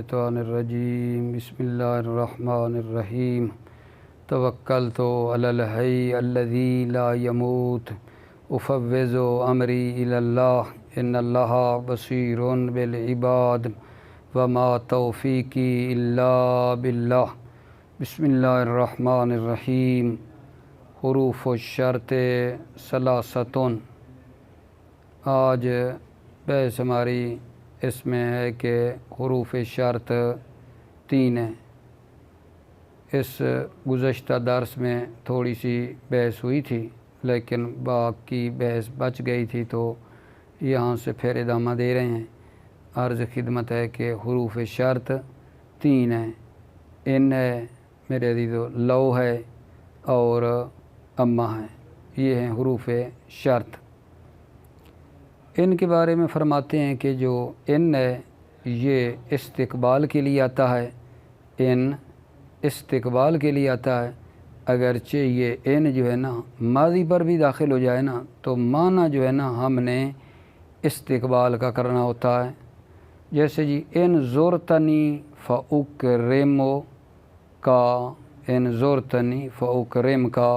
الشیطان الرجیم بسم اللہ الرحمن الرحیم توکلت علی الحی الذی لا یموت افوض امری الی اللہ ان اللہ بصیر بالعباد وما توفیقی الا باللہ بسم اللہ الرحمن الرحیم حروف الشرط ثلاثۃ۔ آج بحث ہماری اس میں ہے کہ حروف شرط 3 ہیں۔ اس گزشتہ درس میں تھوڑی سی بحث ہوئی تھی لیکن باقی بحث بچ گئی تھی تو یہاں سے پھر ادامہ دے رہے ہیں۔ عرض خدمت ہے کہ حروف شرط 3 ہیں، ان ہے میرے عزیزو، لو ہے اور اما ہے، یہ ہیں حروف شرط۔ ان کے بارے میں فرماتے ہیں کہ جو ان ہے یہ استقبال کے لیے آتا ہے، ان استقبال کے لیے آتا ہے، اگرچہ یہ ان جو ہے نا ماضی پر بھی داخل ہو جائے نا تو معنی جو ہے نا ہم نے استقبال کا کرنا ہوتا ہے۔ جیسے جی ان زورتنی فاکرمو کا، ان زورتنی فاکرم کا،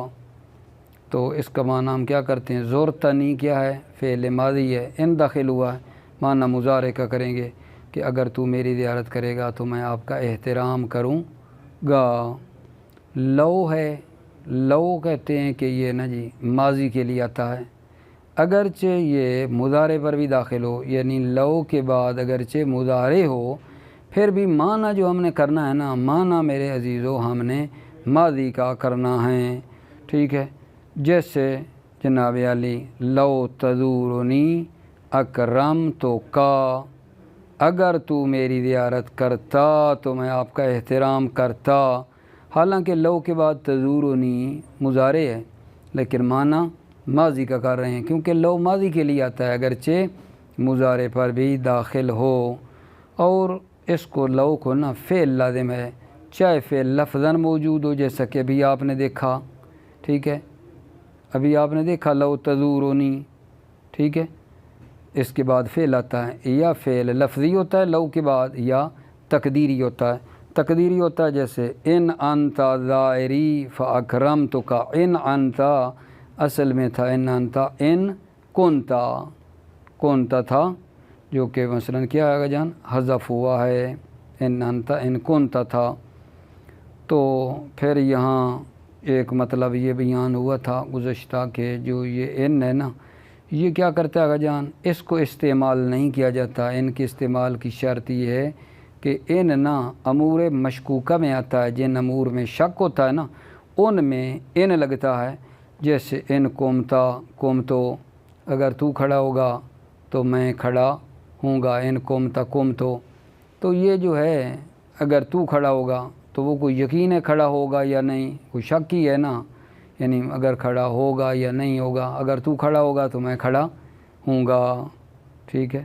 تو اس کا معنی ہم کیا کرتے ہیں؟ زورتنی کیا ہے؟ فعل ماضی ہے، ان داخل ہوا ہے، معنی مضارع کا کریں گے کہ اگر تو میری زیارت کرے گا تو میں آپ کا احترام کروں گا۔ لو ہے، لو کہتے ہیں کہ یہ نا جی ماضی کے لیے آتا ہے، اگرچہ یہ مضارع پر بھی داخل ہو، یعنی لو کے بعد اگرچہ مضارع ہو پھر بھی معنی جو ہم نے کرنا ہے نا، معنی میرے عزیزو ہم نے ماضی کا کرنا ہے، ٹھیک ہے۔ جیسے جناب علی لو تزورنی اکرمت کا، اگر تو میری زیارت کرتا تو میں آپ کا احترام کرتا۔ حالانکہ لو کے بعد تزورنی مضارع ہے لیکن معنی ماضی کا کر رہے ہیں کیونکہ لو ماضی کے لیے آتا ہے اگرچہ مضارع پر بھی داخل ہو۔ اور اس کو لو کو نا فعل لازم ہے، چاہے فعل لفظاً موجود ہو جیسا کہ ابھی آپ نے دیکھا، ٹھیک ہے، ابھی آپ نے دیکھا لو تزورنی، ٹھیک ہے، اس کے بعد فعل آتا ہے، یا فعل لفظی ہوتا ہے لو کے بعد یا تقدیری ہوتا ہے۔ تقدیری ہوتا ہے جیسے ان انت زائری فاکرمتک، ان انت اصل میں تھا ان انت ان کنتا، کنتا تھا جو کہ مثلا کیا ہے جان حذف ہوا ہے، ان انت ان کنتا تھا۔ تو پھر یہاں ایک مطلب یہ بیان ہوا تھا گزشتہ کہ جو یہ ان ہے نا یہ کیا کرتا ہے جان، اس کو استعمال نہیں کیا جاتا۔ ان کے استعمال کی شرط یہ ہے کہ ان نا امور مشکوکہ میں آتا ہے، جن امور میں شک ہوتا ہے نا ان میں ان لگتا ہے۔ جیسے ان قمتا قمتو، اگر تو کھڑا ہوگا تو میں کھڑا ہوں گا، ان قمتا قمتو، تو یہ جو ہے اگر تو کھڑا ہوگا تو وہ کوئی یقین ہے کھڑا ہوگا یا نہیں، کوئی شک ہی ہے نا، یعنی اگر کھڑا ہوگا یا نہیں ہوگا، اگر تو کھڑا ہوگا تو میں کھڑا ہوں گا، ٹھیک ہے،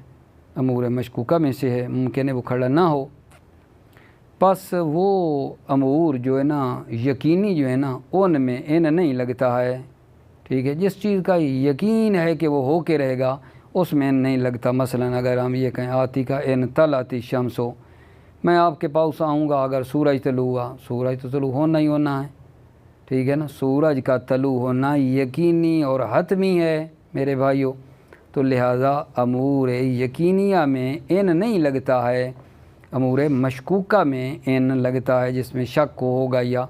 امور مشکوکہ میں سے ہے، ممکن ہے وہ کھڑا نہ ہو۔ پس وہ امور جو ہے نا یقینی جو ہے نا ان میں ان نہیں لگتا ہے، ٹھیک ہے۔ جس چیز کا یقین ہے کہ وہ ہو کے رہے گا اس میں ان نہیں لگتا۔ مثلا اگر ہم یہ کہیں آتی کا ان طلعت الشمس ہو، میں آپ کے پاس آؤں گا اگر سورج طلوع ہوا، سورج تو طلوع ہونا ہی ہونا ہے، ٹھیک ہے نا، سورج کا طلوع ہونا یقینی اور حتمی ہے میرے بھائیوں، تو لہٰذا امور یقینیہ میں ان نہیں لگتا ہے، امور مشکوکہ میں ان لگتا ہے جس میں شک ہوگا یا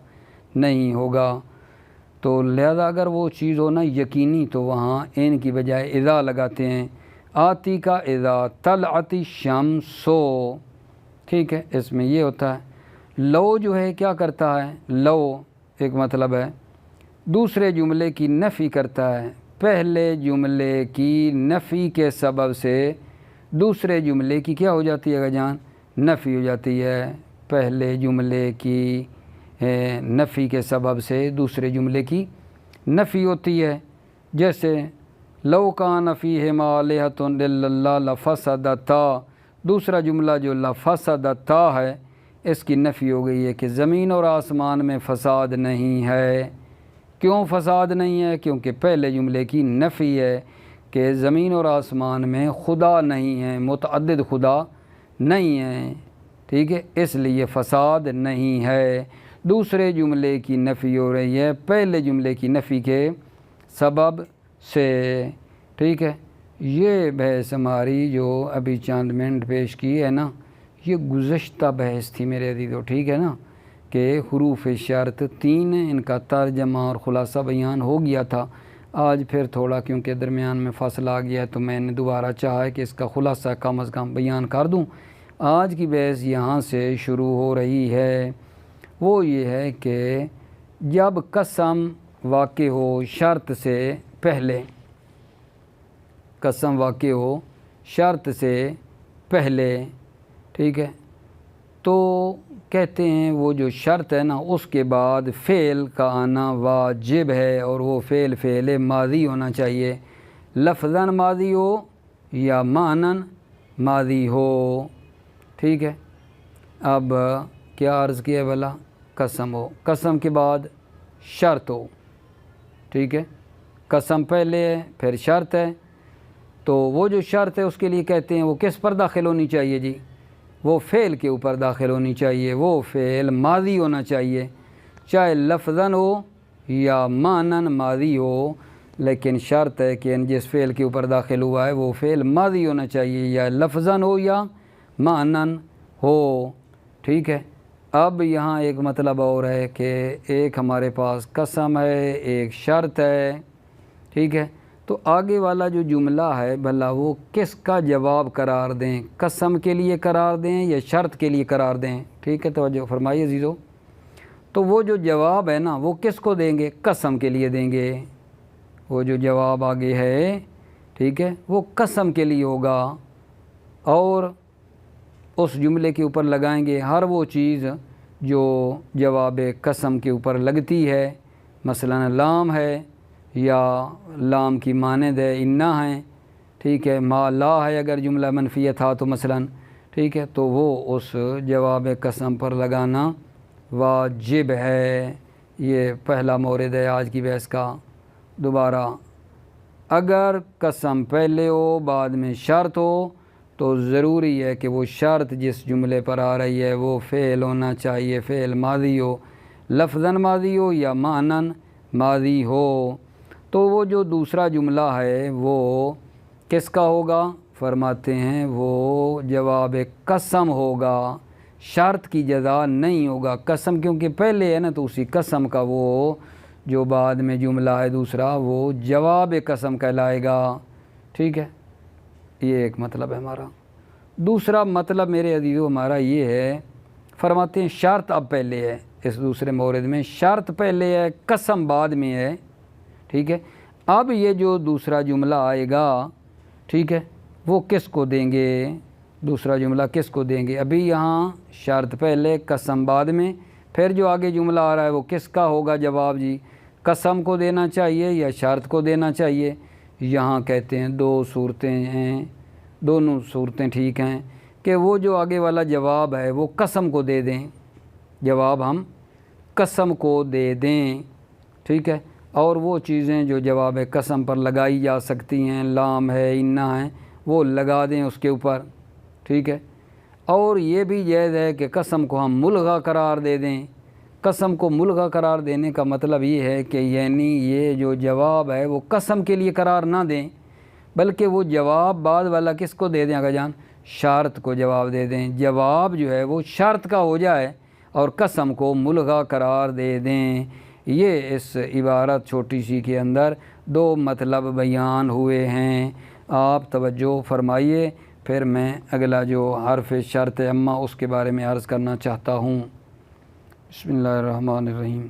نہیں ہوگا۔ تو لہذا اگر وہ چیز ہو نا یقینی تو وہاں ان کی بجائے اذا لگاتے ہیں۔ آتی کا اذا طلعت الشمس، ٹھیک ہے، اس میں یہ ہوتا ہے۔ لو جو ہے کیا کرتا ہے؟ لو ایک مطلب ہے دوسرے جملے کی نفی کرتا ہے، پہلے جملے کی نفی کے سبب سے دوسرے جملے کی کیا ہو جاتی ہے جان؟ نفی ہو جاتی ہے۔ پہلے جملے کی نفی کے سبب سے دوسرے جملے کی نفی ہوتی ہے۔ جیسے لو کان فیہما آلہۃ الا اللہ لفسدتا، دوسرا جملہ جو لفسدتا ہے اس کی نفی ہو گئی ہے کہ زمین اور آسمان میں فساد نہیں ہے۔ کیوں فساد نہیں ہے؟ کیونکہ پہلے جملے کی نفی ہے کہ زمین اور آسمان میں خدا نہیں ہے، متعدد خدا نہیں ہے، ٹھیک ہے، اس لیے فساد نہیں ہے۔ دوسرے جملے کی نفی ہو رہی ہے پہلے جملے کی نفی کے سبب سے، ٹھیک ہے۔ یہ بحث ہماری جو ابھی چند منٹ پیش کی ہے نا، یہ گزشتہ بحث تھی میرے عزیزو، ٹھیک ہے نا، کہ حروف شرط 3 ہیں، ان کا ترجمہ اور خلاصہ بیان ہو گیا تھا۔ آج پھر تھوڑا کیونکہ درمیان میں فاصلہ آ گیا ہے تو میں نے دوبارہ چاہا کہ اس کا خلاصہ کم از کم بیان کر دوں۔ آج کی بحث یہاں سے شروع ہو رہی ہے، وہ یہ ہے کہ جب قسم واقع ہو شرط سے پہلے، قسم واقع ہو شرط سے پہلے، ٹھیک ہے، تو کہتے ہیں وہ جو شرط ہے نا اس کے بعد فعل کا آنا واجب ہے، اور وہ فعل ماضی ہونا چاہیے، لفظاً ماضی ہو یا معناً ماضی ہو، ٹھیک ہے۔ اب کیا عرض کیا ہے بھلا؟ قسم ہو، قسم کے بعد شرط ہو، ٹھیک ہے، قسم پہلے ہے پھر شرط ہے، تو وہ جو شرط ہے اس کے لیے کہتے ہیں وہ کس پر داخل ہونی چاہیے جی؟ وہ فعل کے اوپر داخل ہونی چاہیے، وہ فعل ماضی ہونا چاہیے، چاہے لفظاً ہو یا معناً ماضی ہو، لیکن شرط ہے کہ جس فعل کے اوپر داخل ہوا ہے وہ فعل ماضی ہونا چاہیے، یا لفظاً ہو یا معناً ہو، ٹھیک ہے۔ اب یہاں ایک مطلب اور ہے کہ ایک ہمارے پاس قسم ہے، ایک شرط ہے، ٹھیک ہے، تو آگے والا جو جملہ ہے بھلا وہ کس کا جواب قرار دیں؟ قسم کے لیے قرار دیں یا شرط کے لیے قرار دیں؟ ٹھیک ہے، توجہ فرمائیے عزیزو۔ تو وہ جو جواب ہے نا وہ کس کو دیں گے؟ قسم کے لیے دیں گے۔ وہ جو جواب آگے ہے، ٹھیک ہے، وہ قسم کے لیے ہوگا، اور اس جملے کے اوپر لگائیں گے ہر وہ چیز جو جواب قسم کے اوپر لگتی ہے، مثلا لام ہے یا لام کی مانند ہے انا ہے، ٹھیک ہے، ما لا ہے اگر جملہ منفیہ تھا تو مثلا، ٹھیک ہے، تو وہ اس جواب قسم پر لگانا واجب ہے۔ یہ پہلا مورد ہے آج کی بحث کا۔ دوبارہ، اگر قسم پہلے ہو بعد میں شرط ہو تو ضروری ہے کہ وہ شرط جس جملے پر آ رہی ہے وہ فعل ہونا چاہیے، فعل ماضی ہو، لفظاً ماضی ہو یا معناً ماضی ہو۔ تو وہ جو دوسرا جملہ ہے وہ کس کا ہوگا؟ فرماتے ہیں وہ جواب قسم ہوگا، شرط کی جزا نہیں ہوگا، قسم کیونکہ پہلے ہے نا تو اسی قسم کا وہ جو بعد میں جملہ ہے دوسرا وہ جواب قسم کہلائے گا، ٹھیک ہے۔ یہ ایک مطلب ہے ہمارا۔ دوسرا مطلب میرے عزیزو ہمارا یہ ہے، فرماتے ہیں شرط اب پہلے ہے، اس دوسرے مورد میں شرط پہلے ہے، قسم بعد میں ہے، ٹھیک ہے۔ اب یہ جو دوسرا جملہ آئے گا، ٹھیک ہے، وہ کس کو دیں گے؟ دوسرا جملہ کس کو دیں گے؟ ابھی یہاں شرط پہلے قسم بعد میں، پھر جو آگے جملہ آ رہا ہے وہ کس کا ہوگا جواب جی؟ قسم کو دینا چاہیے یا شرط کو دینا چاہیے؟ یہاں کہتے ہیں دو صورتیں ہیں، دونوں صورتیں ٹھیک ہیں کہ وہ جو آگے والا جواب ہے وہ قسم کو دے دیں، جواب ہم قسم کو دے دیں، ٹھیک ہے، اور وہ چیزیں جو جواب قسم پر لگائی جا سکتی ہیں، لام ہے انا ہے، وہ لگا دیں اس کے اوپر، ٹھیک ہے۔ اور یہ بھی جائز ہے کہ قسم کو ہم ملغا قرار دے دیں۔ قسم کو ملغا قرار دینے کا مطلب یہ ہے کہ یعنی یہ جو جواب ہے وہ قسم کے لیے قرار نہ دیں، بلکہ وہ جواب بعد والا کس کو دے دیں آقا جان؟ شرط کو جواب دے دیں، جواب جو ہے وہ شرط کا ہو جائے اور قسم کو ملغا قرار دے دیں۔ یہ اس عبارت چھوٹی سی کے اندر دو مطلب بیان ہوئے ہیں، آپ توجہ فرمائیے، پھر میں اگلا جو حرف شرط اما اس کے بارے میں عرض کرنا چاہتا ہوں۔ بسم اللہ الرحمن الرحیم۔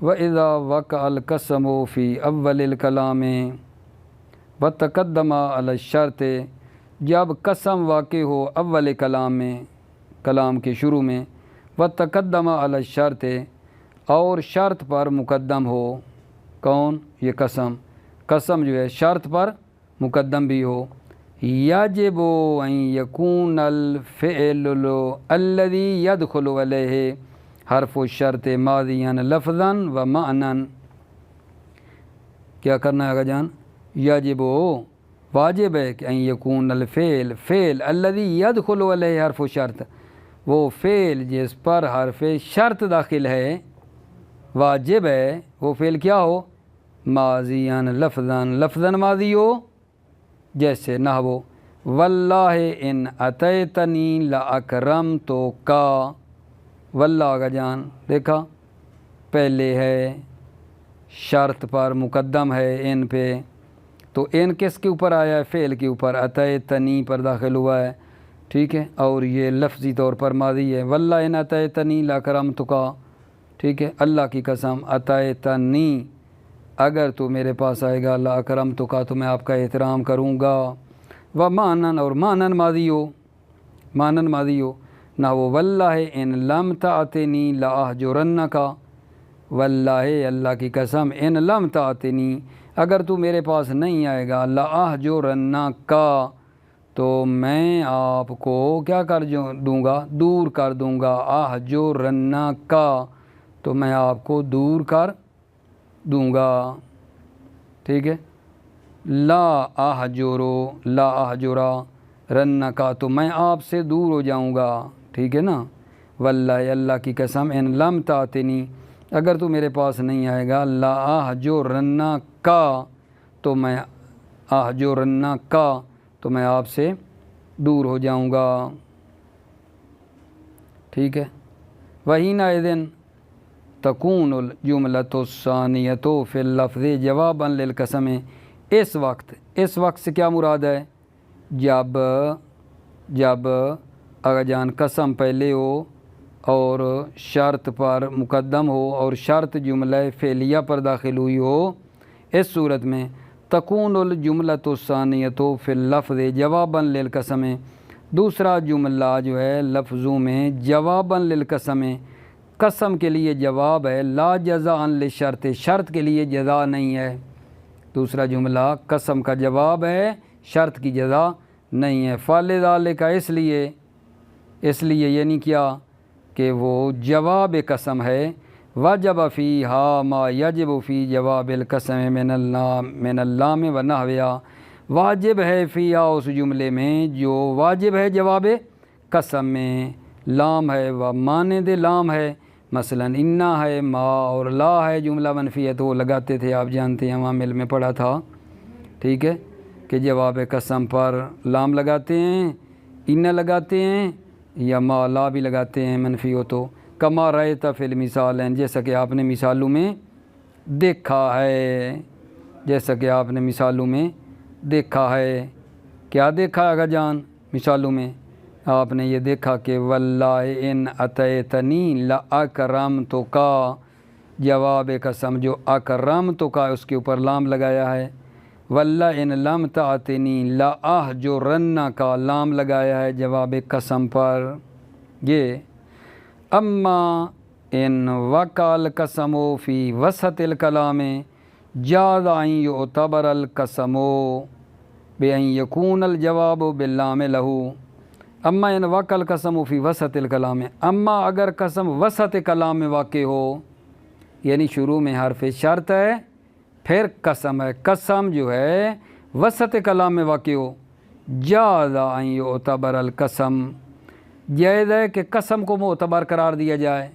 وَإِذَا وَقَعَ الْقَسَمُ فِي أَوَّلِ الْكَلَامِ وَتَقَدَّمَ عَلَى الشَّرْطِ، جب قسم واقع ہو اول کلام میں، کلام کے شروع میں، وَتَقَدَّمَ عَلَى الشَّرْطِ، اور شرط پر مقدم ہو، کون؟ یہ قسم، قسم جو ہے شرط پر مقدم بھی ہو، یجب ان یکون الفعل الذی یدخل علیہ حرف الشرط ماضیا لفظا و معنی، کیا کرنا ہے آقا جان؟ یجب، واجب ہے کہ ان یکون الفعل، فعل الذی یدخل علیہ حرف الشرط، وہ فعل جس پر حرف شرط داخل ہے واجب ہے، وہ فعل کیا ہو؟ ماضیاً لفظاً ماضی ہو، جیسے نحو واللہ ان اتیتنی لاکرمتک، واللہ کا جان دیکھا پہلے ہے، شرط پر مقدم ہے ان پہ، تو ان کس کے اوپر آیا ہے؟ فعل کے اوپر، اتیتنی پر داخل ہوا ہے، ٹھیک ہے، اور یہ لفظی طور پر ماضی ہے، واللہ ان اتیتنی لاکرمتک، ٹھیک ہے، اللہ کی قسم اتیتنی اگر تو میرے پاس آئے گا لاکرمتک تو میں آپ کا احترام کروں گا، و مانن اور مانن ماضی ہو، نہ وہ واللہ ان لم تأتنی لاحجرنک، واللہ اللہ کی قسم ان لم تأتنی اگر تو میرے پاس نہیں آئے گا لاحجرنک تو میں آپ کو کیا کر دوں گا؟ دور کر دوں گا، احجرنک تو میں آپ کو دور کر دوں گا، ٹھیک ہے، لا احجرا رنکا تو میں آپ سے دور ہو جاؤں گا، ٹھیک ہے نا، واللہ اللہ کی قسم ان لم تأتنی اگر تو میرے پاس نہیں آئے گا لا احجرنک تو میں تو میں آپ سے دور ہو جاؤں گا، ٹھیک ہے، وحینئذ تکون الجملۃ الثانیۃ فی اللفظ جوابا للقسم، اس وقت سے کیا مراد ہے؟ جب اگر جان قسم پہلے ہو اور شرط پر مقدم ہو اور شرط جملہ فعلیہ پر داخل ہوئی ہو، اس صورت میں تکون الجملۃ الثانیۃ فی اللفظ جوابا للقسم، دوسرا جملہ جو ہے لفظوں میں جوابا للقسم، قسم کے لیے جواب ہے، لا جزاء للشرط، شرط کے لیے جزا نہیں ہے، دوسرا جملہ قسم کا جواب ہے، شرط کی جزا نہیں ہے، فلذالک اس لیے یعنی کیا کہ وہ جواب قسم ہے، وجب فیہا ما یجب فی جواب القسم من اللام و نحوہا، واجب ہے فیہا اس جملے میں جو واجب ہے جواب قسم میں، لام ہے و مانند لام ہے، مثلا انا ہے، ما اور لا ہے جملہ منفی ہے تو وہ لگاتے تھے، آپ جانتے ہیں عوامل میں پڑھا تھا، ٹھیک ہے، کہ جواب قسم پر لام لگاتے ہیں، انا لگاتے ہیں یا ما لا بھی لگاتے ہیں منفی ہو تو، کما رأیت فی المثال، جیسا کہ آپ نے مثالوں میں دیکھا ہے، دیکھا ہے، کیا دیکھا ہے اگا جان مثالوں میں؟ آپ نے یہ دیکھا کہ واللہ ان اتیتنی لاکرمتک، جواب قسم جو اکرمتک اس کے اوپر لام لگایا ہے، واللہ ان لم تأتنی لاحجرنک لام لگایا ہے جواب قسم پر، یہ اما ان وقع القسم فی وسط الکلام جاز ان یعتبر القسم بان یکون الجواب باللام لہ، اما ان وقع القسم فی وسط الکلام، اما اگر قسم وسط کلام میں واقع ہو، یعنی شروع میں حرف شرط ہے پھر قسم ہے، قسم جو ہے وسط کلام میں واقع ہو، جاز ان یعتبر القسم، جائز ہے کہ قسم کو معتبر قرار دیا جائے،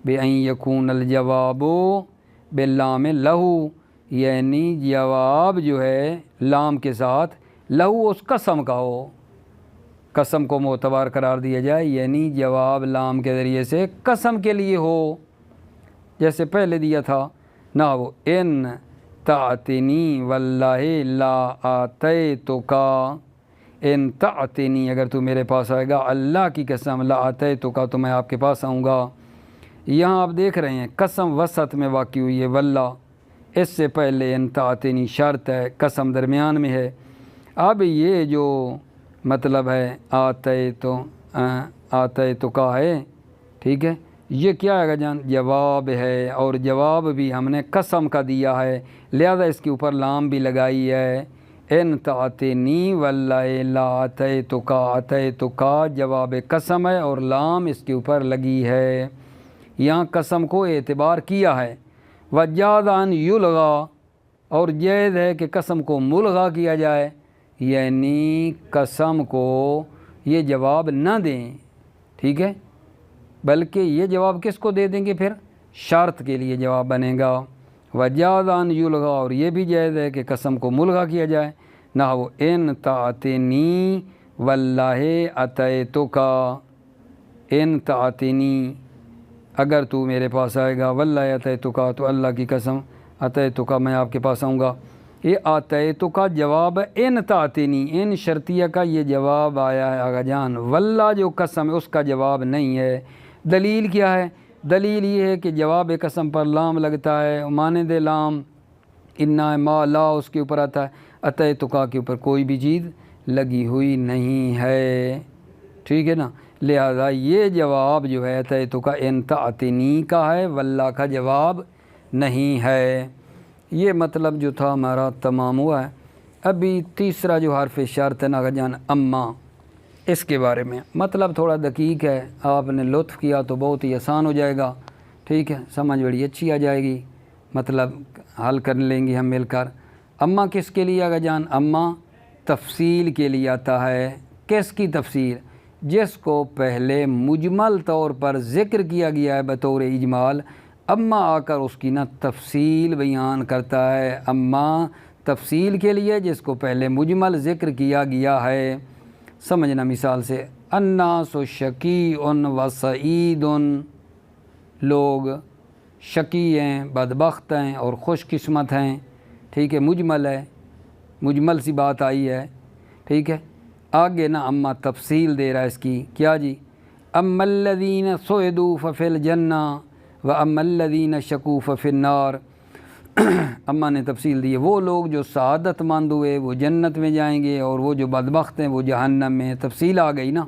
بأن یکون الجواب باللام لہو، یعنی جواب جو ہے لام کے ساتھ لہو اس قسم کا ہو، قسم کو معتبر قرار دیا جائے یعنی جواب لام کے ذریعے سے قسم کے لیے ہو، جیسے پہلے دیا تھا نا، وہ ان تأتنی واللہ لا آتیتک، ان تأتنی اگر تو میرے پاس آئے گا، اللہ کی قسم لا آتیتک تو میں آپ کے پاس آؤں گا، یہاں آپ دیکھ رہے ہیں قسم وسط میں واقع ہوئی ہے، واللہ اس سے پہلے ان تأتنی شرط ہے، قسم درمیان میں ہے، اب یہ جو مطلب ہے آتیتک ہے، ٹھیک ہے، یہ کیا ہے جان؟ جواب ہے، اور جواب بھی ہم نے قسم کا دیا ہے، لہذا اس کے اوپر لام بھی لگائی ہے، ان تأتنی واللہ لا آتیتک، آتیتک جواب قسم ہے اور لام اس کے اوپر لگی ہے، یہاں قسم کو اعتبار کیا ہے، وجاز ان یلغا، اور جائز ہے کہ قسم کو ملغا کیا جائے، یعنی قسم کو یہ جواب نہ دیں، ٹھیک ہے، بلکہ یہ جواب کس کو دے دیں گے پھر؟ شرط کے لیے جواب بنے گا۔ وجاز ان یلغا، اور یہ بھی جائز ہے کہ قسم کو ملغا کیا جائے، نہ وہ ان تعتنی واللہ اتیتک، ان تعتنی اگر تو میرے پاس آئے گا، واللہ اتیتک تو اللہ کی قسم اتیتک میں آپ کے پاس آؤں گا۔ یہ اتیتک جواب ہے، ان تعتنی ان شرطیہ کا یہ جواب آیا ہے آغا جان، واللہ جو قسم ہے اس کا جواب نہیں ہے۔ دلیل کیا ہے؟ دلیل یہ ہے کہ جواب قسم پر لام لگتا ہے، مانند لام انا ما لا اس کے اوپر آتا ہے، اتیتک کے اوپر کوئی بھی چیز لگی ہوئی نہیں ہے، ٹھیک ہے نا، لہذا یہ جواب جو ہے اتیتک ان تعتنی کا ہے، واللہ کا جواب نہیں ہے۔ یہ مطلب جو تھا ہمارا تمام ہوا ہے۔ ابھی تیسرا جو حرف شرط ہے نا جان اما، اس کے بارے میں مطلب تھوڑا دقیق ہے، آپ نے لطف کیا تو بہت ہی آسان ہو جائے گا، ٹھیک ہے، سمجھ بڑی اچھی آ جائے گی، مطلب حل کر لیں گے ہم مل کر۔ اما کس کے لیے آگا جان؟ اما تفصیل کے لیے آتا ہے۔ کس کی تفصیل؟ جس کو پہلے مجمل طور پر ذکر کیا گیا ہے بطور اجمال، اما آ کر اس کی نا تفصیل بیان کرتا ہے۔ اما تفصیل کے لیے جس کو پہلے مجمل ذکر کیا گیا ہے۔ سمجھنا مثال سے، الناس شقی و سعید، لوگ شقی ہیں، بدبخت ہیں اور خوش قسمت ہیں، ٹھیک ہے، مجمل ہے، مجمل سی بات آئی ہے، ٹھیک ہے۔ آگے نا اما تفصیل دے رہا ہے اس کی، کیا جی؟ اما الذین سعدوا ففی الجنہ و اما الذین شقوا ففی النار، اما نے تفصیل دی ہے، وہ لوگ جو سعادت مند ہوئے وہ جنت میں جائیں گے اور وہ جو بدبخت ہیں وہ جہنم میں۔ تفصیل آ گئی نا،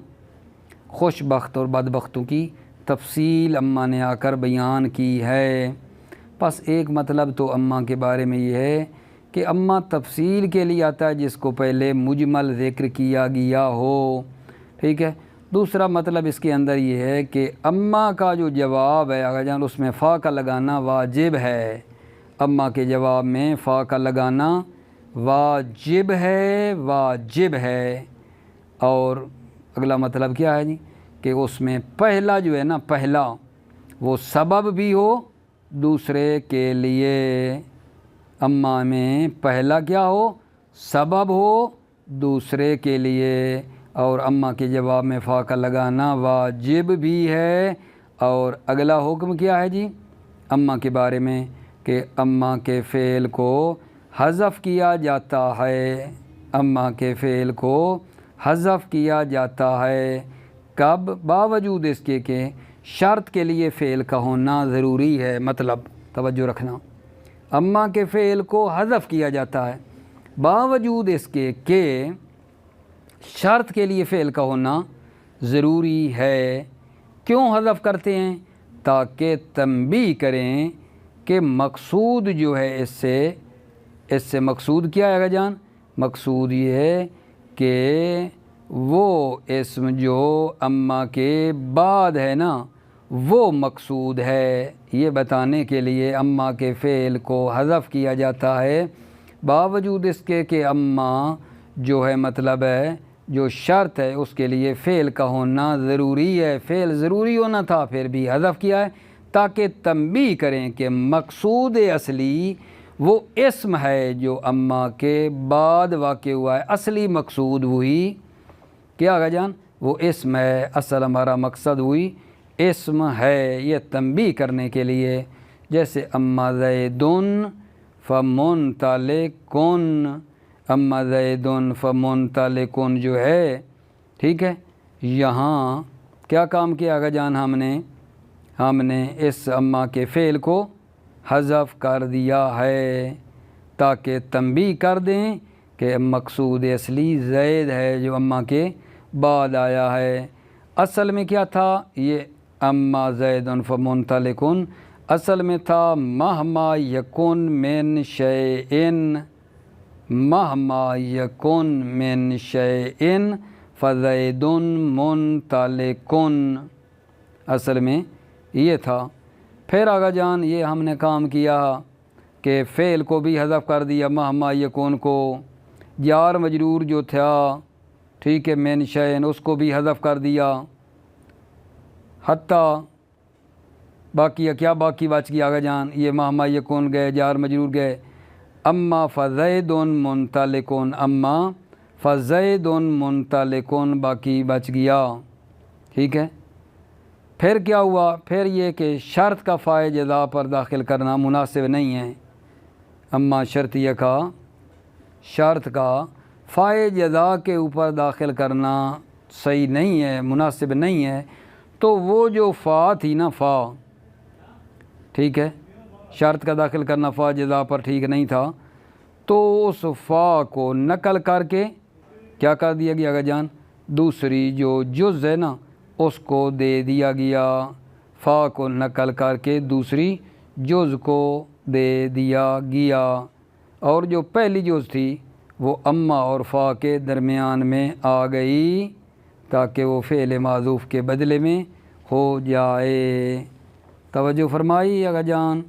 خوش بخت اور بدبختوں کی تفصیل اما نے آ کر بیان کی ہے۔ بس ایک مطلب تو اما کے بارے میں یہ ہے کہ اما تفصیل کے لیے آتا ہے جس کو پہلے مجمل ذکر کیا گیا ہو، ٹھیک ہے۔ دوسرا مطلب اس کے اندر یہ ہے کہ اما کا جو جواب ہے آغا جان اس میں فا کا لگانا واجب ہے، اما کے جواب میں فا کا لگانا واجب ہے، واجب ہے۔ اور اگلا مطلب کیا ہے جی؟ کہ اس میں پہلا جو ہے نا، پہلا وہ سبب بھی ہو دوسرے کے لیے، اما میں پہلا کیا ہو؟ سبب ہو دوسرے کے لیے، اور اما کے جواب میں فا کا لگانا واجب بھی ہے۔ اور اگلا حکم کیا ہے جی اما کے بارے میں؟ کہ اما کے فعل کو حذف کیا جاتا ہے، اما کے فعل کو حذف کیا جاتا ہے۔ کب؟ باوجود اس کے کہ شرط کے لیے فعل کا ہونا ضروری ہے، مطلب توجہ رکھنا، اما کے فعل کو حذف کیا جاتا ہے باوجود اس کے کہ شرط کے لیے فعل کا ہونا ضروری ہے۔ کیوں حذف کرتے ہیں؟ تاکہ تنبیہ کریں کہ مقصود جو ہے اس سے مقصود کیا ہے جان؟ مقصود یہ ہے کہ وہ اسم جو اما کے بعد ہے نا وہ مقصود ہے، یہ بتانے کے لیے اما کے فعل کو حذف کیا جاتا ہے باوجود اس کے کہ اما جو ہے مطلب ہے جو شرط ہے اس کے لیے فعل کا ہونا ضروری ہے، فعل ضروری ہونا تھا پھر بھی حذف کیا ہے تاکہ تنبیہ کریں کہ مقصود اصلی وہ اسم ہے جو اما کے بعد واقع ہوا ہے، اصلی مقصود وہی کیا آگا جان؟ وہ اسم ہے، اصل ہمارا مقصد وہی اسم ہے، یہ تنبیہ کرنے کے لیے۔ جیسے اما زیدن فمنطلقن، اما زیدن فمنطلقن جو ہے، ٹھیک ہے، یہاں کیا کام کیا آگا جان؟ ہم نے اس اما کے فعل کو حذف کر دیا ہے تاکہ تنبیہ کر دیں کہ مقصود اصلی زید ہے جو اما کے بعد آیا ہے۔ اصل میں کیا تھا یہ اما زید فمنطلقن؟ اصل میں تھا مہما یکن من شیئن، مہما یکن من شیئن فزید منطلقن، اصل میں یہ تھا۔ پھر آگا جان یہ ہم نے کام کیا کہ فعل کو بھی حذف کر دیا، مہما یکون کو، جار مجرور جو تھا، ٹھیک ہے، من شیئن اس کو بھی حذف کر دیا، حتیٰ باقی کیا باقی بچ گیا آگا جان، یہ مہما یکون گئے، جار مجرور گئے، اما فزید منطلقون، اما فزید منطلقون باقی بچ گیا، ٹھیک ہے۔ پھر کیا ہوا، پھر یہ کہ شرط کا فائے جزا پر داخل کرنا مناسب نہیں ہے، اما شرطیہ کا شرط کا فائے جزا کے اوپر داخل کرنا صحیح نہیں ہے، مناسب نہیں ہے، تو وہ جو فا تھی نا، فا، ٹھیک ہے، شرط کا داخل کرنا فا جزا پر ٹھیک نہیں تھا، تو اس فا کو نقل کر کے کیا کر دیا گیا آگا جان، دوسری جو جز ہے نا اس کو دے دیا گیا، فا کو نقل کر کے دوسری جز کو دے دیا گیا، اور جو پہلی جز تھی وہ اما اور فا کے درمیان میں آ گئی تاکہ وہ فعل معذوف کے بدلے میں ہو جائے۔ توجہ فرمائی آگا جان،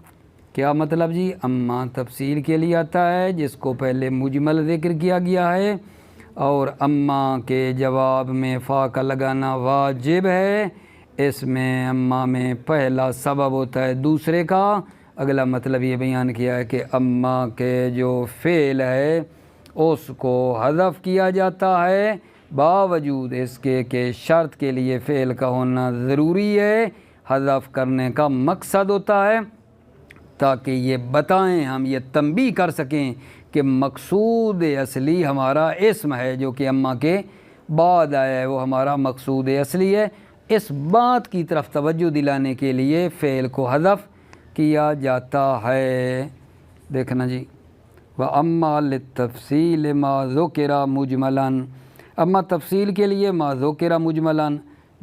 کیا مطلب جی، اما تفصیل کے لیے آتا ہے جس کو پہلے مجمل ذکر کیا گیا ہے، اور اما کے جواب میں فا کا لگانا واجب ہے، اس میں اما میں پہلا سبب ہوتا ہے دوسرے کا۔ اگلا مطلب یہ بیان کیا ہے کہ اما کے جو فعل ہے اس کو حذف کیا جاتا ہے باوجود اس کے کہ شرط کے لیے فعل کا ہونا ضروری ہے، حذف کرنے کا مقصد ہوتا ہے تاکہ یہ بتائیں، ہم یہ تنبیہ کر سکیں کہ مقصود اصلی ہمارا اسم ہے جو کہ اما کے بعد آیا ہے، وہ ہمارا مقصود اصلی ہے۔ اس بات کی طرف توجہ دلانے کے لیے فعل کو حذف کیا جاتا ہے۔ دیکھنا جی، وَأَمَّا لِلتَّفْصِيلِ مَا ذُكِرَ مُجْمَلًا، اما تفصیل کے لیے ما ذُكِرَ مجملاً،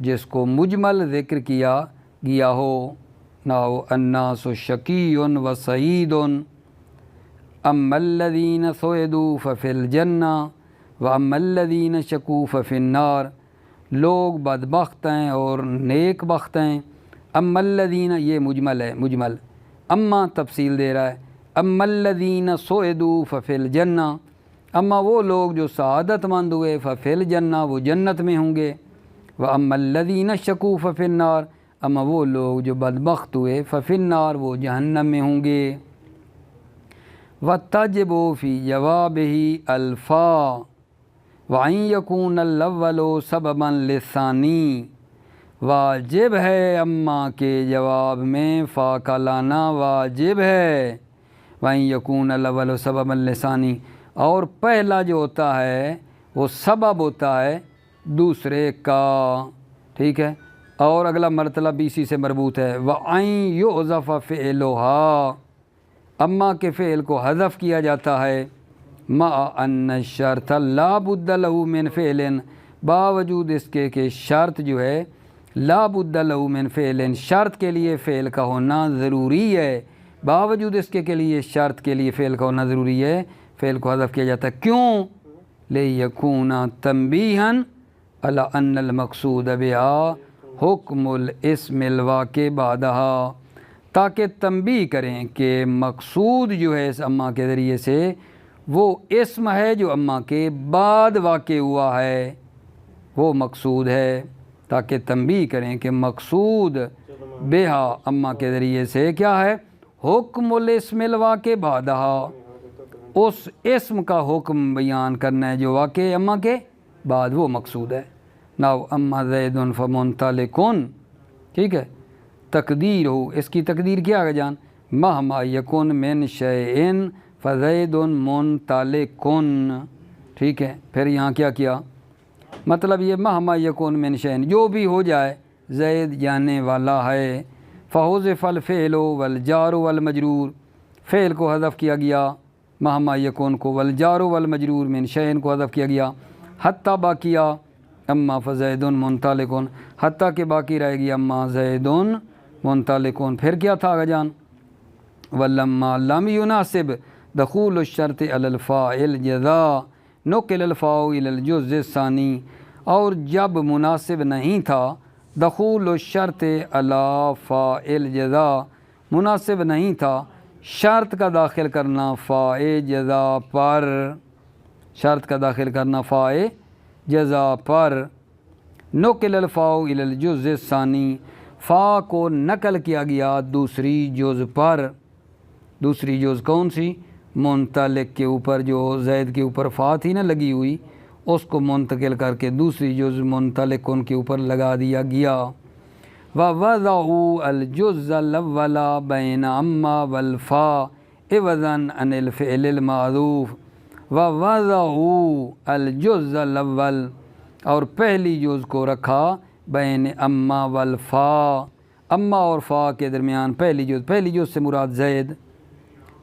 جس کو مجمل ذکر کیا گیا ہو، نَحْوُ النَّاسُ شَقِيٌّ وَسَعِيدٌ، أَمَّا الَّذِينَ سُعِدُوا فَفِي الْجَنَّةِ وَأَمَّا الَّذِينَ شَقُوا فَفِي النَّارِ، لوگ بدبخت ہیں اور نیک بخت ہیں۔ أَمَّا الَّذِينَ، یہ مجمل ہے، مجمل، اما تفصیل دے رہا ہے، أَمَّا الَّذِينَ سُعِدُوا فَفِي الْجَنَّةِ، اما وہ لوگ جو سعادت مند ہوئے، ففی الجنہ، وہ جنت میں ہوں گے، وَأَمَّا الَّذِينَ شَقُوا فَفِي النَّارِ، اما وہ لوگ جو بدبخت ہوئے، ففی النار، وہ جہنم میں ہوں گے۔ وَتَجِبُ فِي جَوَابِهِ الْفَاءُ وَأَنْ يَكُونَ الْأَوَّلُ سَبَبًا لِلثَّانِي، واجب ہے اما کے جواب میں فا کا لانا واجب ہے، وَأَنْ يَكُونَ الْأَوَّلُ سَبَبًا لِلثَّانِي، اور پہلا جو ہوتا ہے وہ سبب ہوتا ہے دوسرے کا، ٹھیک ہے، اور اگلا مرتبہ بھی اسی سے مربوط ہے، وَأَنْ يُحْذَفَ فِعْلُهَا، اما کے فعل کو حذف کیا جاتا ہے، مع ان الشرط لا بد له من فعل، باوجود اس کے کہ شرط جو ہے لا بد له من فعل، شرط کے لیے فعل کا ہونا ضروری ہے، باوجود اس کے لیے شرط کے لیے فعل کا ہونا ضروری ہے، فعل کو حذف کیا جاتا ہے، کیوں؟ لِيَكُونَ تَنْبِيهًا عَلَى أَنَّ الْمَقْصُودَ بِهَا حُكْمُ الْإِسْمِ الْوَاقِعِ بَعْدَهَا، تاکہ تنبیہ کریں کہ مقصود جو ہے اس اما کے ذریعے سے وہ اسم ہے جو اما کے بعد واقع ہوا ہے، وہ مقصود ہے، تاکہ تنبیہ کریں کہ مقصود بہا اما کے ذریعے سے کیا ہے، حکم الاسم الواقع بعدها، اس اسم کا حکم بیان کرنا ہے جو واقع اما کے بعد، وہ مقصود ہے۔ ناو اما زید فمنطلق، ٹھیک ہے، تقدیر ہو، اس کی تقدیر کیا ہے جان، مہما یکن من شیئن فزید منطلق، ٹھیک ہے، پھر یہاں کیا کیا مطلب، یہ مہما یکن من شیئن، جو بھی ہو جائے زید جانے والا ہے، فحذف الفعل والجار والمجرور، فعل کو حذف کیا گیا، مہما یکون کو، والجار والمجرور من شیئن کو حذف کیا گیا، حتیٰ باقیہ اما فزید منطلق، حتیٰ کہ باقی رہے گی اما زید منطلق، پھر کیا تھا جان، ولما لم يناسب دخول الشرط علی الفاعل جزا نقل الفاء الى الجزء الثانی، اور جب مناسب نہیں تھا دخول الشرط علی فاعل جزا، مناسب نہیں تھا شرط کا داخل کرنا فاء جزا پر، شرط کا داخل کرنا فاء جزا پر، نقل الفاء الى الجزء الثانی، فا کو نقل کیا گیا دوسری جز پر، دوسری جز کون سی؟ منطلق کے اوپر، جو زید کے اوپر فا تھی نا لگی ہوئی، اس کو منتقل کر کے دوسری جز منطلق ان کے اوپر لگا دیا گیا۔ وَوَضَعُوا الْجُزَّ الْأَوَّلَ بَيْنَ أَمَّا وَالْفَاءِ عِوَضًا عَنِ الْفِعْلِ الْمَحْذُوفِ۔ وَوَضَعُوا الْجُزَّ الْأَوَّلَ، اور پہلی جز کو رکھا، بین اما والفا، اما اور فا کے درمیان پہلی جز سے مراد زید،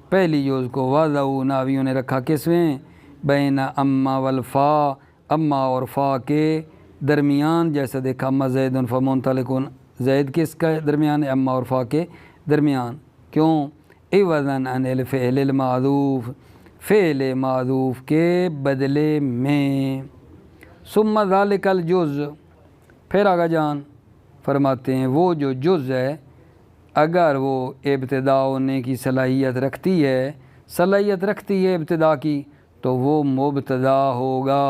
پہلی جز کو وضعوا ناویوں نے رکھا کس میں؟ بین اما والفا، اما اور فا کے درمیان، جیسا دیکھا اما زید فمنطلق، زید کس کے درمیان ہے؟ اما اور فا کے درمیان۔ کیوں؟ عوضاً عن الفعل المحذوف، فعل محذوف کے بدلے میں۔ ثم ذلک الجز، پھر آگا جان فرماتے ہیں وہ جو جز ہے اگر وہ ابتدا ہونے کی صلاحیت رکھتی ہے ابتدا کی، تو وہ مبتدا ہوگا۔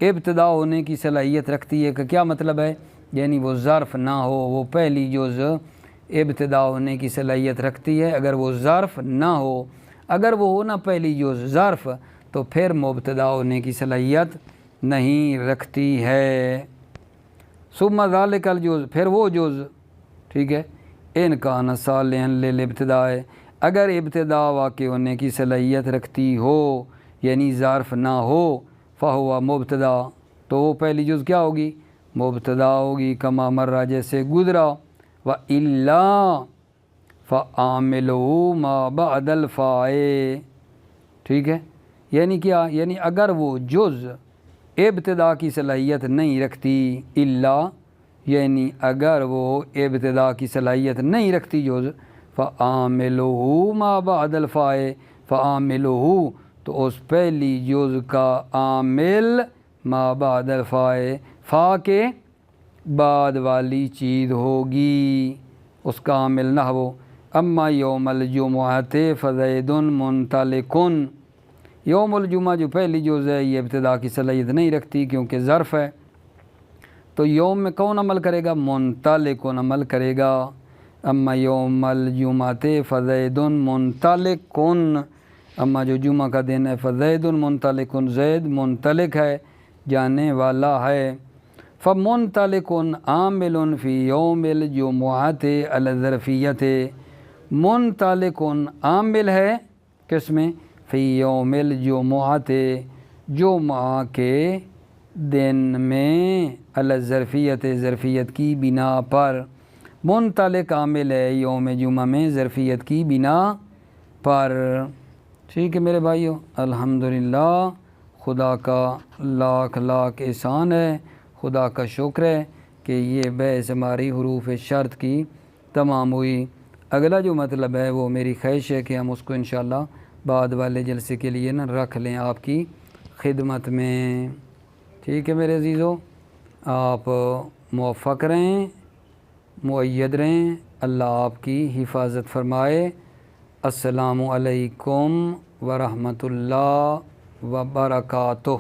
ابتدا ہونے کی صلاحیت رکھتی ہے کا کیا مطلب ہے؟ یعنی وہ ظرف نہ ہو، وہ پہلی جز ابتدا ہونے کی صلاحیت رکھتی ہے، اگر وہ ظرف نہ ہو، اگر وہ ہو نا پہلی جز ظرف، تو پھر مبتدا ہونے کی صلاحیت نہیں رکھتی ہے۔ ثم ذالک الجز، پھر وہ جز، ٹھیک ہے، ان کان صالحا للابتداء، اگر ابتدا واقع ہونے کی صلاحیت رکھتی ہو، یعنی ظرف نہ ہو، فہو مبتدا، تو وہ پہلی جز کیا ہوگی؟ مبتدا ہوگی، کما مرہ جیسے گزرا۔ وَإِلَّا فَعَامِلُهُ مَا بَعْدَ الْفَاءِ، ٹھیک ہے، یعنی کیا؟ یعنی اگر وہ جز ابتدا کی صلاحیت نہیں رکھتی، الا یعنی اگر وہ ابتدا کی صلاحیت نہیں رکھتی جز، فَعَامِلُهُ مَا بَعْدَ الْفَاءِ، فَعَامِلُهُ تو اس پہلی جز کا عامل ما بعد الفاء، فا کے بعد والی چیز ہوگی، اس کا عامل نہ ہو۔ اما یوم الجمعۃ فزید منطلق، یوم الجمعہ جو پہلی جز ہے یہ ابتدا کی صلاحیت نہیں رکھتی کیونکہ ظرف ہے، تو یوم میں کون عمل کرے گا؟ منطلق عمل کرے گا۔ اما یوم الجمعۃ فزید منطلق، اما جو جمعہ کا دن ہے فزید منطلق، زید منطلق ہے، جانے والا ہے۔ فمنطلق عامل فی یوم الجمعۃ علی الظرفیۃ، منطلق عامل ہے کس میں؟ فی یوم الجمعۃ، جمعہ کے دن میں، علی الظرفیۃ ظرفیت کی بنا پر، منطلق عامل ہے یوم جمعہ میں ظرفیت کی بنا پر۔ ٹھیک ہے میرے بھائیو، الحمدللہ خدا کا لاکھ لاکھ احسان ہے، خدا کا شکر ہے کہ یہ بحث ہماری حروف شرط کی تمام ہوئی۔ اگلا جو مطلب ہے وہ میری خواہش ہے کہ ہم اس کو انشاءاللہ بعد والے جلسے کے لیے نا رکھ لیں آپ کی خدمت میں۔ ٹھیک ہے میرے عزیزو، آپ موفق رہیں، مؤید رہیں، اللہ آپ کی حفاظت فرمائے۔ السلام علیکم ورحمۃ اللہ وبرکاتہ۔